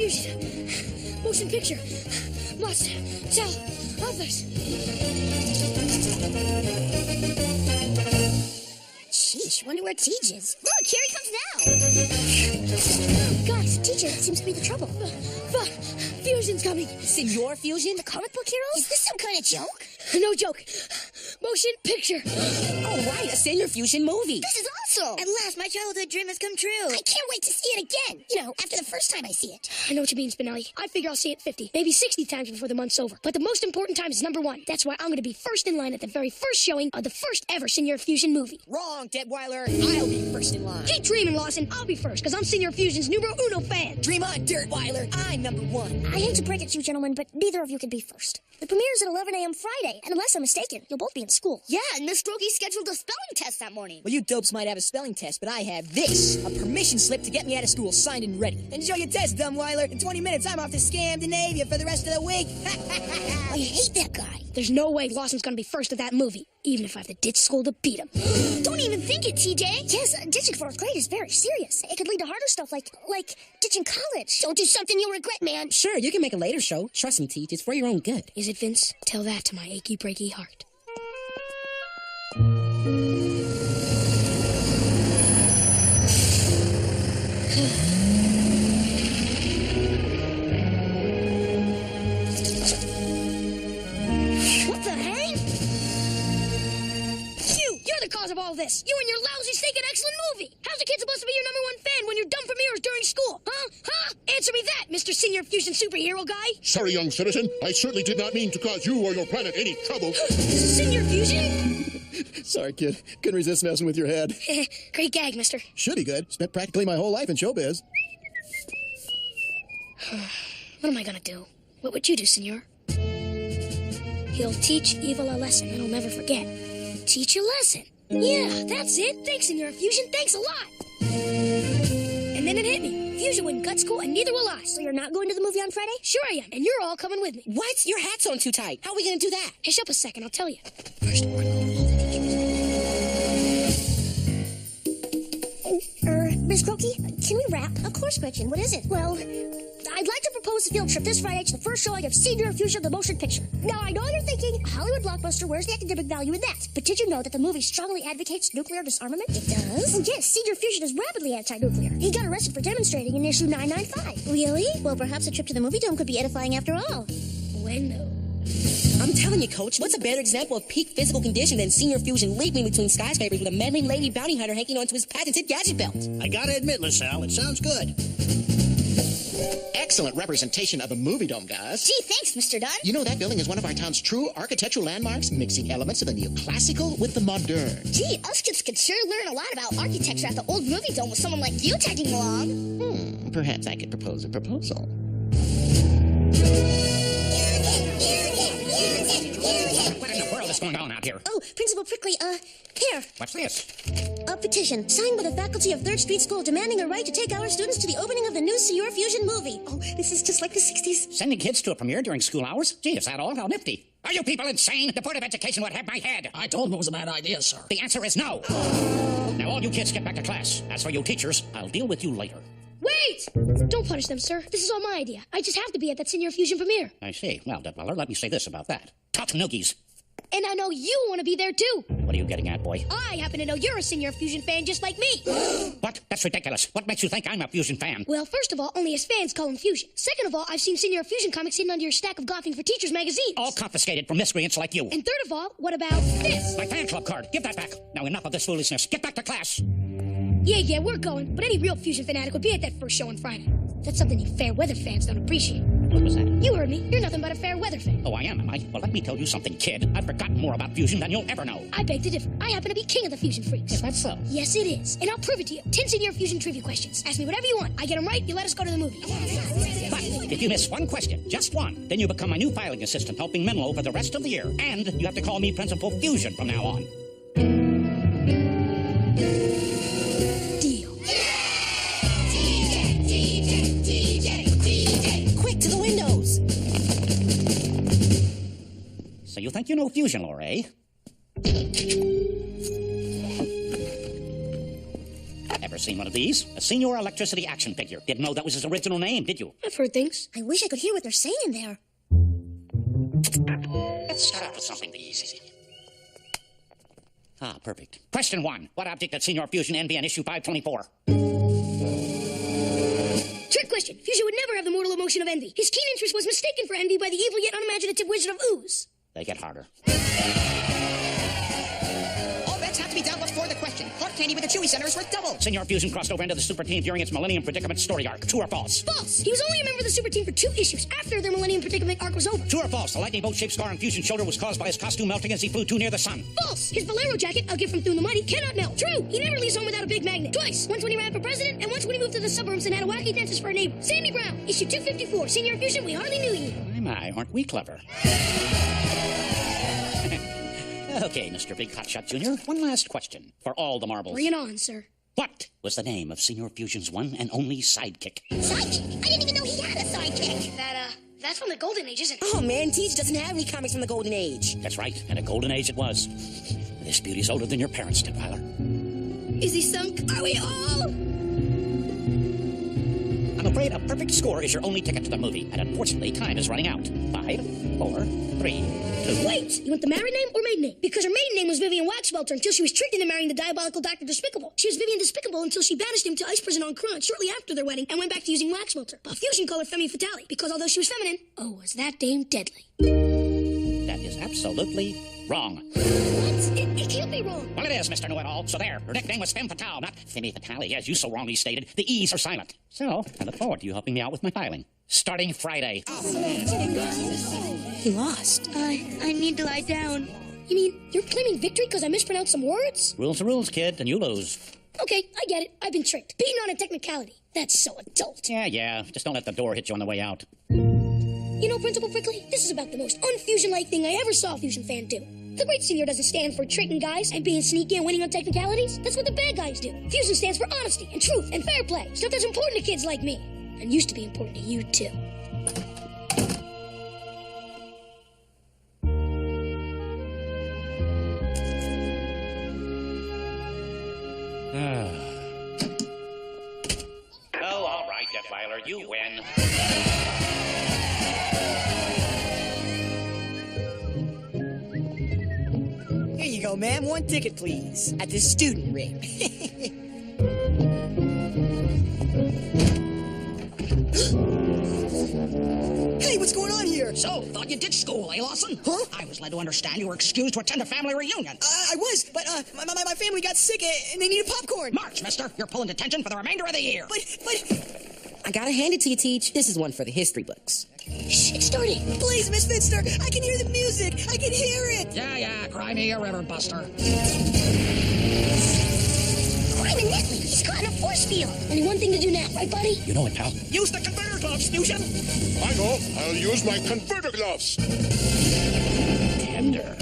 Fusion. Motion picture. Must tell others. Sheesh, wonder where Teach is. Look, here he comes now. Guys, Teacher seems to be the trouble. Fusion's coming. Senor Fusion, the comic book hero? Is this some kind of joke? No joke. Motion picture. Oh, right, a Senior Fusion movie. This is awesome. At last, my childhood dream has come true. I can't wait to see it again. You know, after the first time I see it. I know what you mean, Spinelli. I figure I'll see it 50, maybe 60 times before the month's over. But the most important time is number 1. That's why I'm going to be first in line at the very first showing of the first ever Senior Fusion movie. Wrong, Detweiler. I'll be first in line. Keep dreaming, Lawson. I'll be first, because I'm Senior Fusion's numero uno fan. Dream on, Dirtweiler. I'm number 1. I hate to break it to you, gentlemen, but neither of you can be first. The premiere's at 11 a.m. Friday, and unless I'm mistaken, you'll both be in school. Yeah, and Miss Strokey scheduled a spelling test that morning. Well, you dopes might have a spelling test, but I have this. A permission slip to get me out of school, signed and ready. Enjoy your test, Dumbweiler. In 20 minutes, I'm off to Scandinavia for the rest of the week. I hate that guy. There's no way Lawson's going to be first at that movie, even if I have to ditch school to beat him. Don't even think it, TJ. Yes, ditching 4th grade is very serious. It could lead to harder stuff like ditching college. Don't do something you'll regret, man. Sure, you can make a later show. Trust me, Teach, it's for your own good. Is it, Vince? Tell that to my achy breaky heart. What the hang? You're the cause of all this. You and your lousy, stinking, excellent movie. How's a kid supposed to be your number 1 fan when you're dumb premieres during school? Huh? Answer me that, Mr. Senior Fusion superhero guy. Sorry, young citizen. I certainly did not mean to cause you or your planet any trouble. Senior Fusion? Sorry, kid. Couldn't resist messing with your head. Great gag, mister. Should be good. Spent practically my whole life in showbiz. What am I gonna do? What would you do, senor? He'll teach evil a lesson it'll never forget. Teach a lesson. Yeah, that's it. Thanks, Senor Fusion. Thanks a lot. And then it hit me. Fusion wouldn't cut school, and neither will I. So you're not going to the movie on Friday? Sure I am, and you're all coming with me. What? Your hat's on too tight. How are we going to do that? Hush up a second, I'll tell you. First, we're going to all the teachers. Miss Crokey, can we rap? Of course, Gretchen. What is it? Well, I'd like to propose a field trip this Friday to the first showing of Senior Fusion, the motion picture. Now, I know you're thinking, Hollywood blockbuster, where's the academic value in that? But did you know that the movie strongly advocates nuclear disarmament? It does? Oh, yes, Senior Fusion is rapidly anti-nuclear. He got arrested for demonstrating in issue 995. Really? Well, perhaps a trip to the movie dome could be edifying after all. Bueno. I'm telling you, Coach, what's a better example of peak physical condition than Senior Fusion leaping between skyscrapers with a meddling lady bounty hunter hanging onto his patented gadget belt? I gotta admit, LaSalle, it sounds good. Excellent representation of a movie dome, guys. Gee, thanks, Mr. Dunn. You know, that building is one of our town's true architectural landmarks, mixing elements of the neoclassical with the modern. Gee, us kids could sure learn a lot about architecture at the old movie dome with someone like you tagging along. Perhaps I could propose a proposal. What in the world is going on out here? Oh, Principal Prickly, here. What's this? A petition signed by the faculty of 3rd Street School demanding a right to take our students to the opening of the new Senior Fusion movie. Oh, this is just like the 60s. Sending kids to a premiere during school hours? Gee, is that all? How nifty. Are you people insane? The Board of Education would have my head. I told him it was a bad idea, sir. The answer is no. Now all you kids get back to class. As for you teachers, I'll deal with you later. Wait! Don't punish them, sir. This is all my idea. I just have to be at that Senior Fusion premiere. I see. Well, Detweiler, let me say this about that. Tot noogies. And I know you want to be there, too. What are you getting at, boy? I happen to know you're a Senior Fusion fan just like me. What? That's ridiculous. What makes you think I'm a Fusion fan? Well, first of all, only his fans call him Fusion. Second of all, I've seen Senior Fusion comics hidden under your stack of Gothing for Teachers magazines. All confiscated from miscreants like you. And third of all, what about this? My fan club card. Give that back. Now enough of this foolishness. Get back to class. Yeah, we're going. But any real Fusion fanatic would be at that first show on Friday. That's something you fair weather fans don't appreciate. What was that? You heard me. You're nothing but a fair weather fan. Oh, I am I? Well, let me tell you something, kid. I've forgotten more about Fusion than you'll ever know. I beg to differ. I happen to be king of the Fusion freaks. Is that so? Yes, it is. And I'll prove it to you. 10 Senior Fusion trivia questions. Ask me whatever you want. I get them right, you let us go to the movie. But if you miss one question, just one, then you become my new filing assistant helping Menlo for the rest of the year. And you have to call me Principal Fusion from now on. Deal. Quick, to the windows! So you think you know Fusion lore, eh? Ever seen one of these. A senior electricity action figure. Didn't know that was his original name, did you? I've heard things. I wish I could hear what they're saying in there. Let's start off with something easy. Ah, perfect. Question 1. What object did Senior Fusion envy on issue 524? Trick question. Fusion would never have the mortal emotion of envy. His keen interest was mistaken for envy by the evil yet unimaginative wizard of Ooze. They get harder. All bets have to be down before the question. Hard candy with the Chewy Center is worth double. Senior Fusion crossed over into the Super Team during its Millennium Predicament story arc. True or false? False. He was only a member of the Super Team for 2 issues after their Millennium Predicament arc was over. True or false? The lightning bolt-shaped scar on Fusion's shoulder was caused by his costume melting as he flew too near the sun. False. His Valero jacket, a gift from Thune the Mighty, cannot melt. True. He never leaves home without a big magnet. Twice. Once when he ran for president, and once when he moved to the suburbs and had a wacky dentist for a neighbor. Sandy Brown, issue 254. Senior Fusion, we hardly knew you. My, aren't we clever? Okay, Mr. Big Hotshot Jr., one last question for all the marbles. Bring it on, sir. What was the name of Senior Fusion's one and only sidekick? Sidekick? I didn't even know he had a sidekick. That's from the Golden Age, isn't it? Oh, man, Teach doesn't have any comics from the Golden Age. That's right, and a golden age it was. This beauty's older than your parents did, Tyler. Is he sunk? Are we all? I'm afraid a perfect score is your only ticket to the movie, and unfortunately, time is running out. 5, 4, 3, 2. Wait, you want the married name or maiden name? Because her maiden name was Vivian Waxwelter until she was tricked into marrying the diabolical Dr. Despicable. She was Vivian Despicable until she banished him to ice prison on Kron shortly after their wedding and went back to using Waxwelter. But Fusion called her Femme Fatale because although she was feminine, oh, was that dame deadly. That is absolutely wrong. What? It can't be wrong. Well, it is, Mr. Know-It-All. So there, her nickname was Femme Fatale, not Femme Fatale, as you so wrongly stated. The E's are silent. So, I look forward to you helping me out with my filing. Starting Friday. He lost. I need to lie down. You mean you're claiming victory because I mispronounced some words? Rules are rules, kid, and you lose. Okay, I get it. I've been tricked. Beaten on a technicality. That's so adult. Yeah. Just don't let the door hit you on the way out. You know, Principal Prickly, this is about the most un-Fusion-like thing I ever saw a Fusion fan do. The great senior doesn't stand for tricking guys and being sneaky and winning on technicalities. That's what the bad guys do. Fusion stands for honesty and truth and fair play. Stuff that's important to kids like me. And used to be important to you, too. Oh, all right, Detweiler, you win. Here you go, ma'am. 1 ticket, please. At the student ring. Hey, what's going on here? So, thought you ditched school, eh, Lawson? Huh? I was led to understand you were excused to attend a family reunion. I was, but my family got sick and they needed popcorn. March, mister. You're pulling detention for the remainder of the year. But I gotta hand it to you, Teach. This is one for the history books. Shh, it's starting. Please, Miss Finster, I can hear the music. I can hear it. Yeah, cry me a river, Buster. Climate Netley, he's caught in a force field. Only one thing to do now, right, buddy? You know it, pal. Use the converter gloves, Fusion. I know. I'll use my converter gloves. Tender.